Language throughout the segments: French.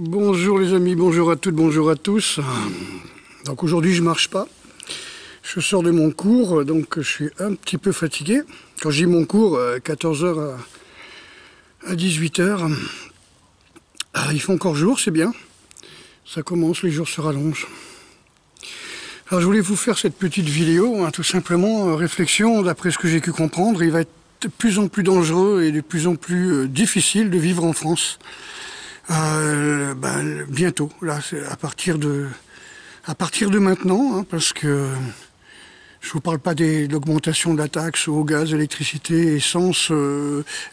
Bonjour les amis, bonjour à toutes, bonjour à tous. Donc aujourd'hui je marche pas, je sors de mon cours, donc je suis un petit peu fatigué. Quand je dis mon cours, 14h à 18h, il fait encore jour, c'est bien. Ça commence, les jours se rallongent. Alors je voulais vous faire cette petite vidéo, tout simplement, réflexion, d'après ce que j'ai pu comprendre, il va être de plus en plus dangereux et de plus en plus difficile de vivre en France. Bientôt, là, c'est à partir de maintenant, parce que je vous parle pas de l'augmentation de la taxe au gaz, électricité, essence,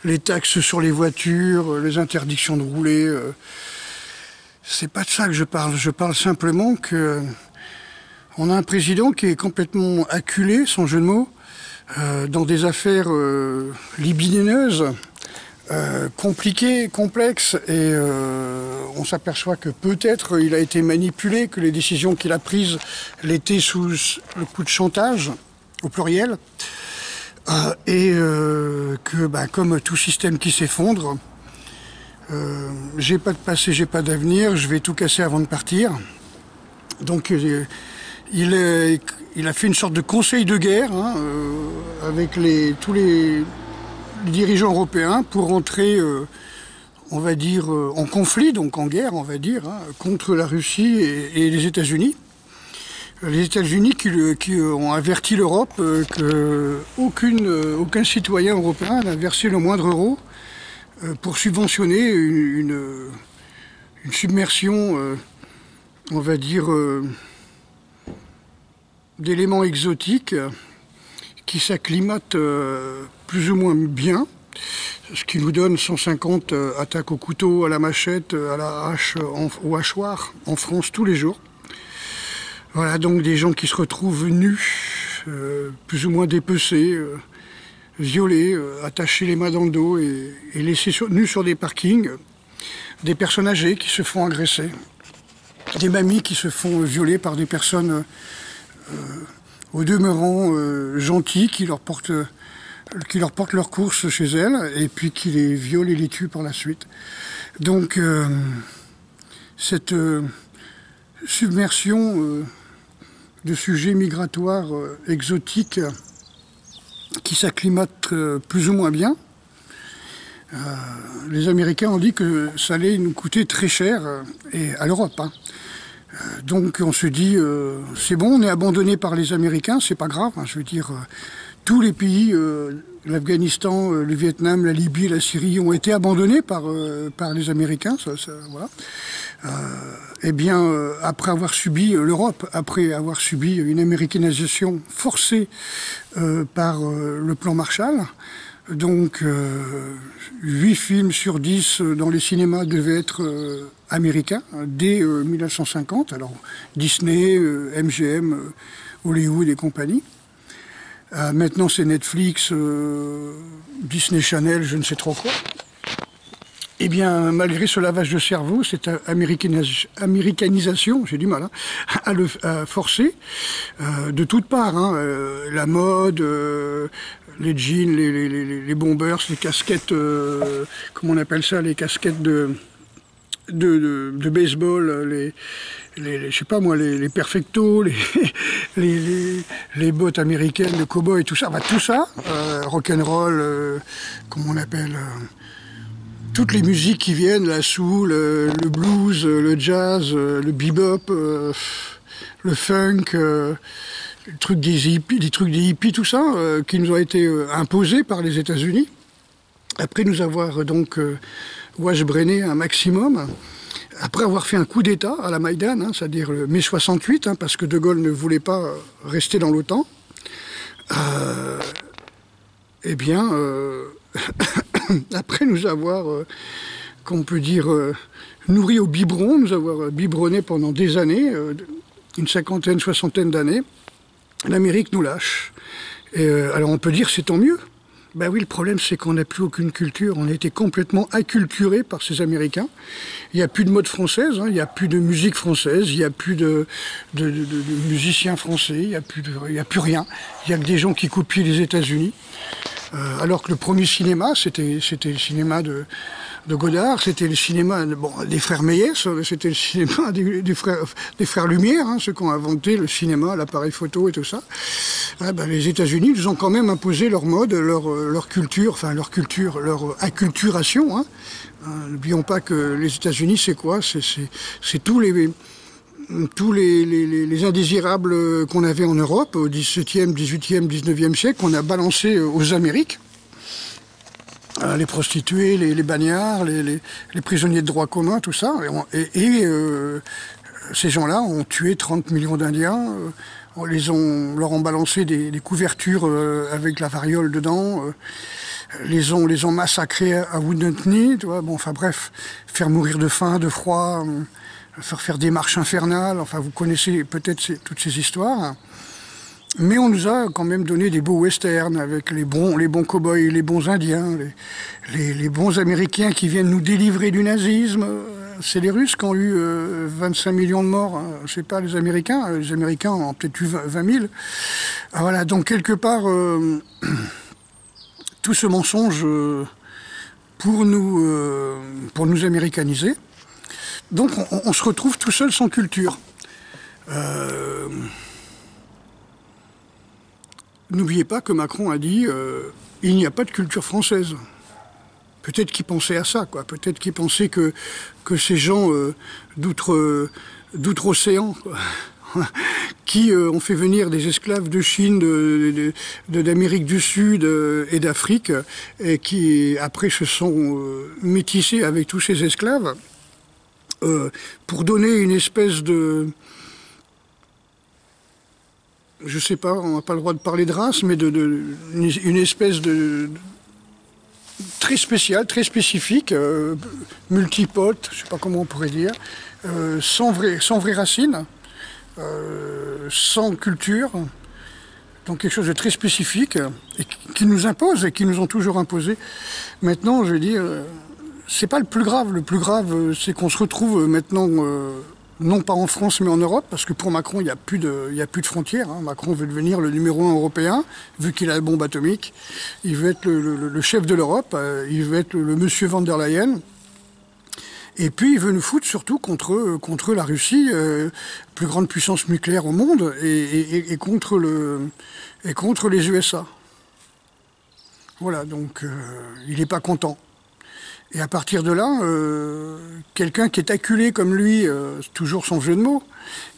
les taxes sur les voitures, les interdictions de rouler. C'est pas de ça que je parle. Je parle simplement que on a un président qui est complètement acculé, sans jeu de mots, dans des affaires libidineuses. Compliqué, complexe, et on s'aperçoit que peut-être il a été manipulé, que les décisions qu'il a prises l'étaient sous le coup de chantage, au pluriel, comme tout système qui s'effondre, j'ai pas de passé, j'ai pas d'avenir, je vais tout casser avant de partir. Donc il a fait une sorte de conseil de guerre avec tous les dirigeants européens pour entrer, on va dire, en conflit, donc en guerre, on va dire, contre la Russie et les États-Unis. Les États-Unis qui ont averti l'Europe qu'aucun citoyen européen n'a versé le moindre euro pour subventionner une submersion, on va dire, d'éléments exotiques qui s'acclimatent plus ou moins bien, ce qui nous donne 150 attaques au couteau, à la machette, à la hache, au hachoir en France tous les jours. Voilà, donc des gens qui se retrouvent nus, plus ou moins dépecés, violés, attachés les mains dans le dos et laissés nus sur des parkings, des personnes âgées qui se font agresser, des mamies qui se font violer par des personnes au demeurant gentils qui leur portent leurs courses chez elles et puis qui les violent et les tuent par la suite. Donc cette submersion de sujets migratoires exotiques qui s'acclimatent plus ou moins bien, les Américains ont dit que ça allait nous coûter très cher, et à l'Europe. Donc on se dit, c'est bon, on est abandonné par les Américains, c'est pas grave, je veux dire, tous les pays, l'Afghanistan, le Vietnam, la Libye, la Syrie, ont été abandonnés par les Américains, voilà. Après avoir subi l'Europe, après avoir subi une américanisation forcée par le plan Marshall, donc 8 films sur 10 dans les cinémas devaient être américains dès 1950. Alors Disney, MGM, Hollywood et compagnie. Maintenant c'est Netflix, Disney Channel, je ne sais trop quoi. Eh bien, malgré ce lavage de cerveau, cette américanisation, j'ai du mal à forcer, de toutes parts, la mode, les jeans, les bombers, les casquettes, comment on appelle ça, les casquettes de baseball, je sais pas moi, les perfectos, les bottes américaines, le cow-boy, tout ça, tout ça, rock'n'roll, comment on appelle, toutes les musiques qui viennent, la soul, le blues, le jazz, le bebop, le funk, les trucs des hippies, tout ça, qui nous ont été imposés par les États-Unis. Après nous avoir donc wash-brainé un maximum, après avoir fait un coup d'État à la Maïdan, c'est-à-dire le mai 68, parce que De Gaulle ne voulait pas rester dans l'OTAN, après nous avoir, qu'on peut dire, nourri au biberon, nous avoir biberonné pendant des années, une cinquantaine, soixantaine d'années, l'Amérique nous lâche. Alors on peut dire c'est tant mieux. Ben oui, le problème c'est qu'on n'a plus aucune culture, on a été complètement acculturé par ces Américains. Il n'y a plus de mode française, il n'y a plus de musique française, il n'y a plus de musiciens français, il n'y a plus rien. Il n'y a que des gens qui copient les États-Unis. Alors que le premier cinéma, c'était le cinéma de Godard, c'était le cinéma des frères Méliès, c'était le cinéma des frères Lumière, hein, ceux qui ont inventé le cinéma, l'appareil photo et tout ça. Les États-Unis, ils ont quand même imposé leur mode, leur culture, leur acculturation. Hein. N'oublions pas que les États-Unis, c'est quoi? C'est tous les indésirables qu'on avait en Europe au XVIIe, XVIIIe, XIXe siècle, qu'on a balancé aux Amériques. Les prostituées, les bagnards, les prisonniers de droit commun, tout ça. Ces gens-là ont tué 30 millions d'Indiens. Leur ont balancé des couvertures avec la variole dedans. Les ont massacrés à Wounded Knee. Tu vois, bref, faire mourir de faim, de froid, faire des marches infernales. Enfin, vous connaissez peut-être toutes ces histoires. Mais on nous a quand même donné des beaux westerns avec les bons cow-boys, les bons indiens, les bons américains qui viennent nous délivrer du nazisme. C'est les Russes qui ont eu 25 millions de morts, hein. Je sais pas, les Américains ont peut-être eu 20 000. Voilà, donc quelque part, tout ce mensonge pour nous américaniser. Donc on se retrouve tout seul sans culture. N'oubliez pas que Macron a dit il n'y a pas de culture française. Peut-être qu'il pensait à ça, quoi. Peut-être qu'il pensait que ces gens d'outre-océan, qui ont fait venir des esclaves de Chine, d'Amérique du Sud et d'Afrique, et qui après se sont métissés avec tous ces esclaves, pour donner une espèce de... Je sais pas, on n'a pas le droit de parler de race, mais une espèce de très spéciale, très spécifique, multipote, je sais pas comment on pourrait dire, sans vraie racine, sans culture, donc quelque chose de très spécifique, et qui nous impose, et qui nous ont toujours imposé. Maintenant, je veux dire, c'est pas le plus grave. Le plus grave, c'est qu'on se retrouve maintenant... non pas en France, mais en Europe, parce que pour Macron, il n'y a plus de frontières. Hein. Macron veut devenir le numéro 1 européen, vu qu'il a la bombe atomique. Il veut être le chef de l'Europe, il veut être le monsieur van der Leyen. Et puis, il veut nous foutre surtout contre la Russie, plus grande puissance nucléaire au monde, et contre les USA. Voilà, donc il n'est pas content. Et à partir de là, quelqu'un qui est acculé comme lui, toujours son jeu de mots,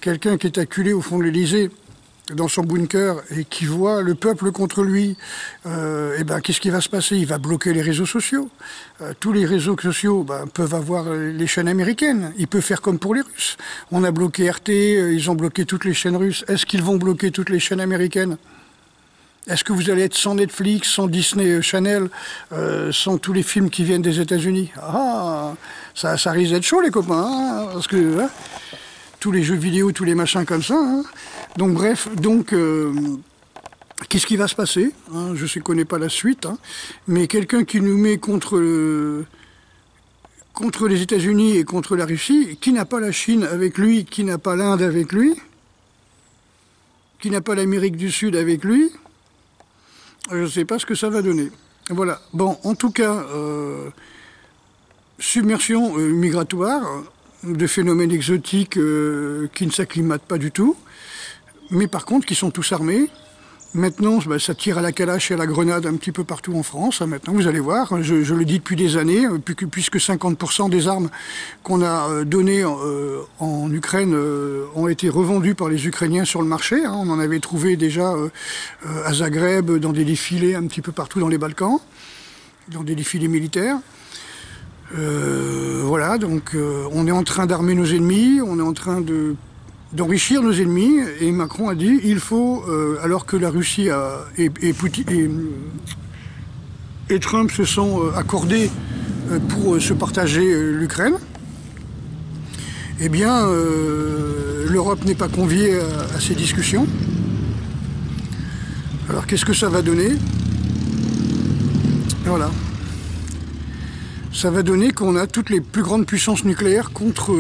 quelqu'un qui est acculé au fond de l'Élysée, dans son bunker, et qui voit le peuple contre lui, qu'est-ce qui va se passer? Il va bloquer les réseaux sociaux. Tous les réseaux sociaux peuvent avoir les chaînes américaines. Il peut faire comme pour les Russes. On a bloqué RT, ils ont bloqué toutes les chaînes russes. Est-ce qu'ils vont bloquer toutes les chaînes américaines? Est-ce que vous allez être sans Netflix, sans Disney Channel, sans tous les films qui viennent des États-Unis? Ah, ça risque d'être chaud, les copains, hein, parce que tous les jeux vidéo, tous les machins comme ça. Hein. Donc bref, qu'est-ce qui va se passer? Hein, je ne connais pas la suite, hein, mais quelqu'un qui nous met contre les États-Unis et contre la Russie, qui n'a pas la Chine avec lui, qui n'a pas l'Inde avec lui, qui n'a pas l'Amérique du Sud avec lui, je ne sais pas ce que ça va donner. Voilà. Bon, en tout cas, submersion migratoire, de phénomènes exotiques qui ne s'acclimatent pas du tout, mais par contre qui sont tous armés. Maintenant, ça tire à la calache et à la grenade un petit peu partout en France. Maintenant, vous allez voir, je le dis depuis des années, puisque 50% des armes qu'on a données en Ukraine ont été revendues par les Ukrainiens sur le marché. Hein. On en avait trouvé déjà à Zagreb, dans des défilés un petit peu partout dans les Balkans, dans des défilés militaires. Voilà, donc on est en train d'armer nos ennemis, on est en train d'enrichir nos ennemis, et Macron a dit il faut, alors que la Russie et Trump se sont accordés pour se partager l'Ukraine, eh bien l'Europe n'est pas conviée à ces discussions. Alors qu'est-ce que ça va donner? Voilà. Ça va donner qu'on a toutes les plus grandes puissances nucléaires contre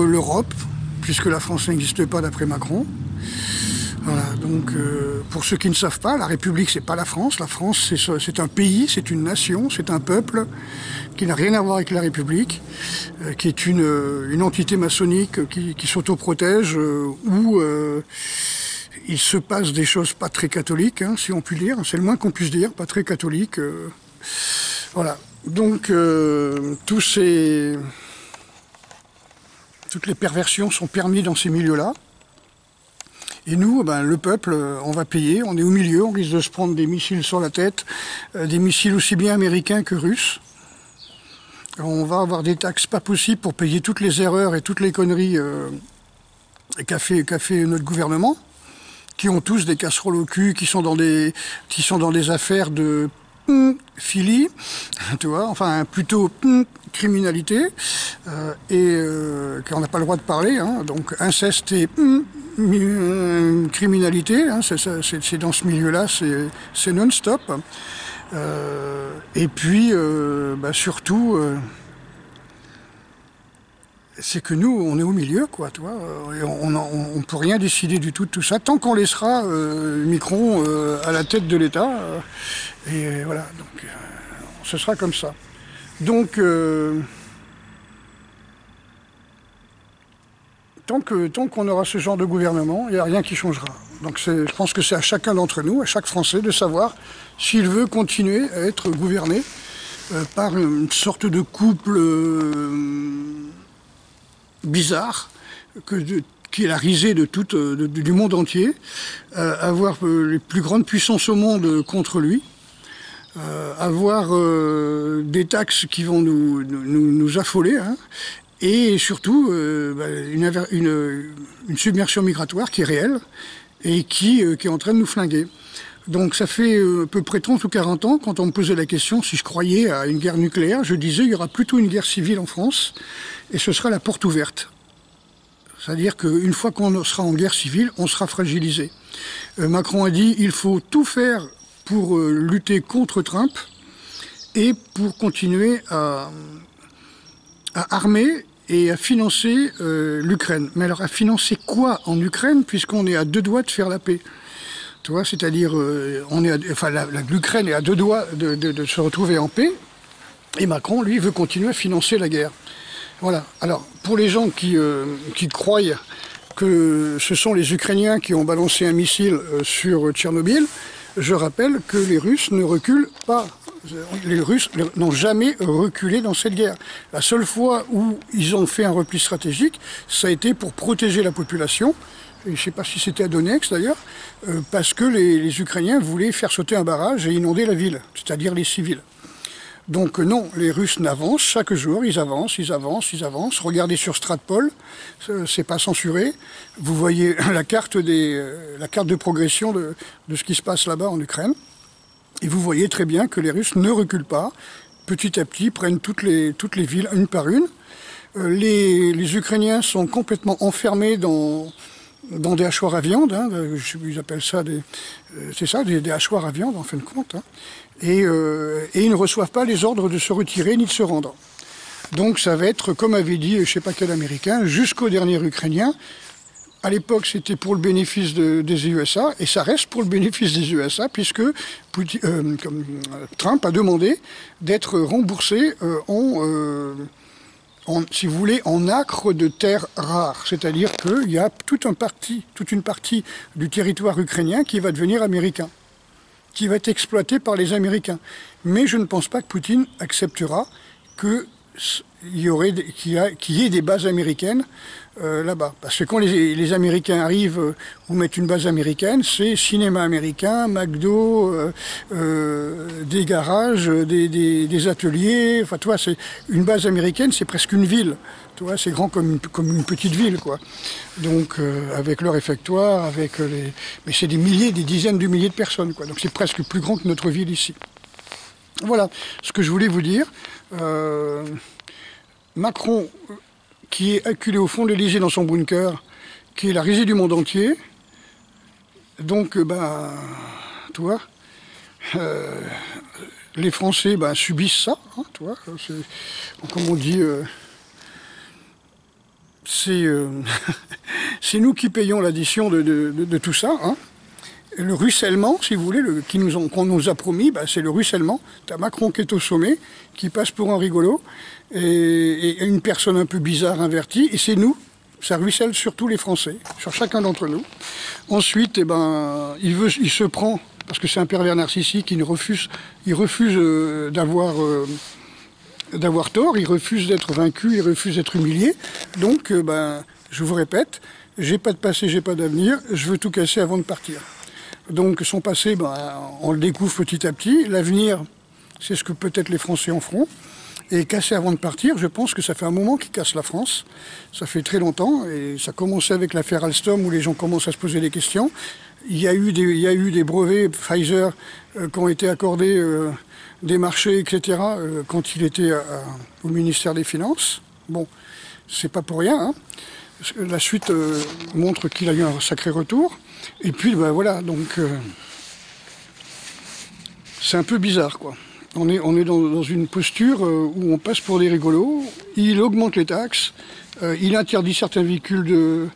l'Europe, puisque la France n'existe pas d'après Macron. Voilà, donc pour ceux qui ne savent pas, la République, c'est pas la France. La France, c'est un pays, c'est une nation, c'est un peuple qui n'a rien à voir avec la République, qui est une entité maçonnique qui s'autoprotège, où il se passe des choses pas très catholiques, hein, si on peut dire. C'est le moins qu'on puisse dire, pas très catholique. Voilà. Donc toutes les perversions sont permises dans ces milieux-là. Et nous, ben, le peuple, on va payer, on est au milieu, on risque de se prendre des missiles sur la tête, des missiles aussi bien américains que russes. On va avoir des taxes pas possibles pour payer toutes les erreurs et toutes les conneries qu'a fait notre gouvernement, qui ont tous des casseroles au cul, qui sont dans des affaires de philie, tu vois, enfin plutôt criminalité, et qu'on n'a pas le droit de parler, hein, donc inceste et criminalité, hein, c'est dans ce milieu-là, c'est non-stop. Et puis, bah, surtout, c'est que nous, on est au milieu, quoi, tu vois, et on peut rien décider du tout de tout ça, tant qu'on laissera Macron à la tête de l'État, et voilà, donc ce sera comme ça. Donc, tant qu'on aura ce genre de gouvernement, il n'y a rien qui changera. Donc je pense que c'est à chacun d'entre nous, à chaque Français, de savoir s'il veut continuer à être gouverné par une sorte de couple bizarre, qui est la risée du monde entier, avoir les plus grandes puissances au monde contre lui, avoir des taxes qui vont nous affoler, hein, et surtout une submersion migratoire qui est réelle et qui est en train de nous flinguer. Donc ça fait à peu près 30 ou 40 ans, quand on me posait la question si je croyais à une guerre nucléaire, je disais il y aura plutôt une guerre civile en France, et ce sera la porte ouverte. C'est-à-dire qu'une fois qu'on sera en guerre civile, on sera fragilisé. Macron a dit il faut tout faire pour lutter contre Trump et pour continuer à armer et à financer l'Ukraine. Mais alors à financer quoi en Ukraine, puisqu'on est à 2 doigts de faire la paix? Tu vois, c'est-à-dire, l'Ukraine est à 2 doigts de se retrouver en paix, et Macron, lui, veut continuer à financer la guerre. Voilà. Alors, pour les gens qui croient que ce sont les Ukrainiens qui ont balancé un missile sur Tchernobyl, je rappelle que les Russes ne reculent pas. Les Russes n'ont jamais reculé dans cette guerre. La seule fois où ils ont fait un repli stratégique, ça a été pour protéger la population. Et je ne sais pas si c'était à Donetsk d'ailleurs, parce que les Ukrainiens voulaient faire sauter un barrage et inonder la ville, c'est-à-dire les civils. Donc non, les Russes n'avancent, chaque jour ils avancent, ils avancent, ils avancent. Regardez sur Stratpol, c'est pas censuré. Vous voyez la carte de progression de ce qui se passe là-bas en Ukraine. Et vous voyez très bien que les Russes ne reculent pas, petit à petit prennent toutes les villes une par une. Les Ukrainiens sont complètement enfermés dans des hachoirs à viande, hein, ils appellent ça des hachoirs à viande en fin de compte, hein, et ils ne reçoivent pas les ordres de se retirer ni de se rendre. Donc ça va être, comme avait dit je ne sais pas quel Américain, jusqu'au dernier Ukrainien. À l'époque, c'était pour le bénéfice des USA, et ça reste pour le bénéfice des USA, puisque Trump a demandé d'être remboursé si vous voulez, en acres de terres rares. C'est-à-dire qu'il y a toute une partie du territoire ukrainien qui va devenir américain, qui va être exploité par les Américains. Mais je ne pense pas que Poutine acceptera qu'il y ait des bases américaines là-bas. Parce que quand les Américains arrivent ou mettent une base américaine, c'est cinéma américain, McDo, des garages, des ateliers. Enfin, tu vois, c'est une base américaine, c'est presque une ville. Tu vois, c'est grand comme une petite ville, quoi. Donc, avec le réfectoire, mais c'est des milliers, des dizaines de milliers de personnes, quoi. Donc, c'est presque plus grand que notre ville ici. Voilà ce que je voulais vous dire. Macron, qui est acculé au fond de l'Élysée dans son bunker, qui est la risée du monde entier. Donc, tu vois, les Français subissent ça, hein, tu vois. Comme on dit, c'est nous qui payons l'addition de tout ça. Hein. Le ruissellement, si vous voulez, qu'on nous a promis, bah, c'est le ruissellement. T'as Macron qui est au sommet, qui passe pour un rigolo, et une personne un peu bizarre, invertie, et c'est nous. Ça ruisselle sur tous les Français, sur chacun d'entre nous. Ensuite, eh ben, il se prend, parce que c'est un pervers narcissique, il refuse d'avoir tort, il refuse d'être vaincu, il refuse d'être humilié. Donc, ben, je vous répète, j'ai pas de passé, j'ai pas d'avenir, je veux tout casser avant de partir. Donc son passé, ben, on le découvre petit à petit. L'avenir, c'est ce que peut-être les Français en feront. Et casser avant de partir, je pense que ça fait un moment qu'ils cassent la France. Ça fait très longtemps. Et ça a commencé avec l'affaire Alstom, où les gens commencent à se poser des questions. Il y a eu des brevets Pfizer qui ont été accordés, des marchés, etc., quand il était au ministère des Finances. Bon, c'est pas pour rien, hein. La suite montre qu'il a eu un sacré retour. Et puis, ben voilà, donc c'est un peu bizarre, quoi. On est dans une posture où on passe pour des rigolos. Il augmente les taxes, il interdit certains véhicules de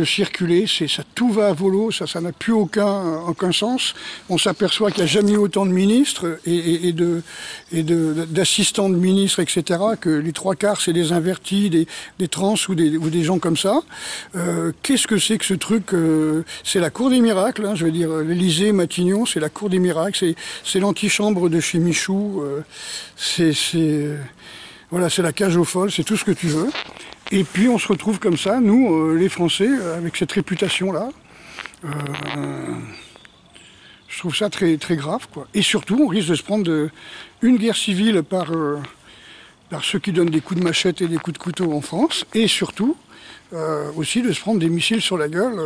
circuler, ça tout va à volo, ça n'a plus aucun sens. On s'aperçoit qu'il n'y a jamais eu autant de ministres et d'assistants de ministres, etc., que les trois quarts c'est des invertis, des trans ou des gens comme ça. Qu'est-ce que c'est que ce truc c'est la cour des miracles, hein, je veux dire, l'Élysée, Matignon, c'est la cour des miracles, c'est l'antichambre de chez Michou, voilà, c'est la cage aux folles, c'est tout ce que tu veux. Et puis on se retrouve comme ça, nous, les Français, avec cette réputation-là. Je trouve ça très, très grave, quoi. Et surtout, on risque de se prendre une guerre civile par ceux qui donnent des coups de machette et des coups de couteau en France. Et surtout, aussi de se prendre des missiles sur la gueule,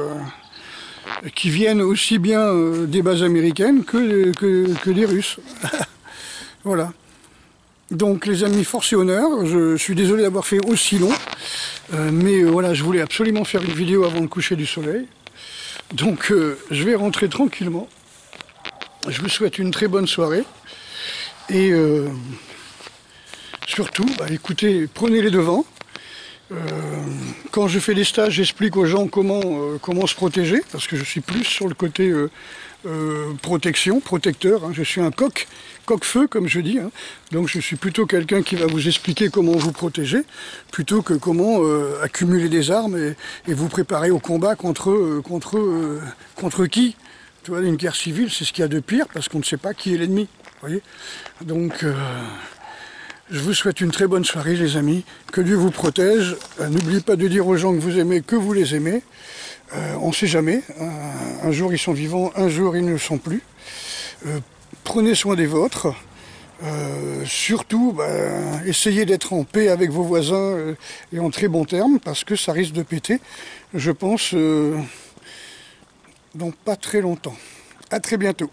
qui viennent aussi bien des bases américaines que des Russes. Voilà. Donc les amis, force et honneur, je suis désolé d'avoir fait aussi long, mais voilà, je voulais absolument faire une vidéo avant le coucher du soleil. Donc je vais rentrer tranquillement. Je vous souhaite une très bonne soirée. Et surtout, bah, écoutez, prenez les devants. Quand je fais des stages, j'explique aux gens comment se protéger, parce que je suis plus sur le côté protecteur, hein. Je suis un coq-feu, comme je dis, hein. Donc je suis plutôt quelqu'un qui va vous expliquer comment vous protéger, plutôt que comment accumuler des armes et vous préparer au combat contre qui. Tu vois, une guerre civile, c'est ce qu'il y a de pire, parce qu'on ne sait pas qui est l'ennemi, voyez. Donc je vous souhaite une très bonne soirée, les amis. Que Dieu vous protège. N'oubliez pas de dire aux gens que vous aimez, que vous les aimez. On ne sait jamais. Un jour, ils sont vivants, un jour, ils ne le sont plus. Prenez soin des vôtres. Surtout, essayez d'être en paix avec vos voisins et en très bons termes, parce que ça risque de péter, je pense, dans pas très longtemps. À très bientôt.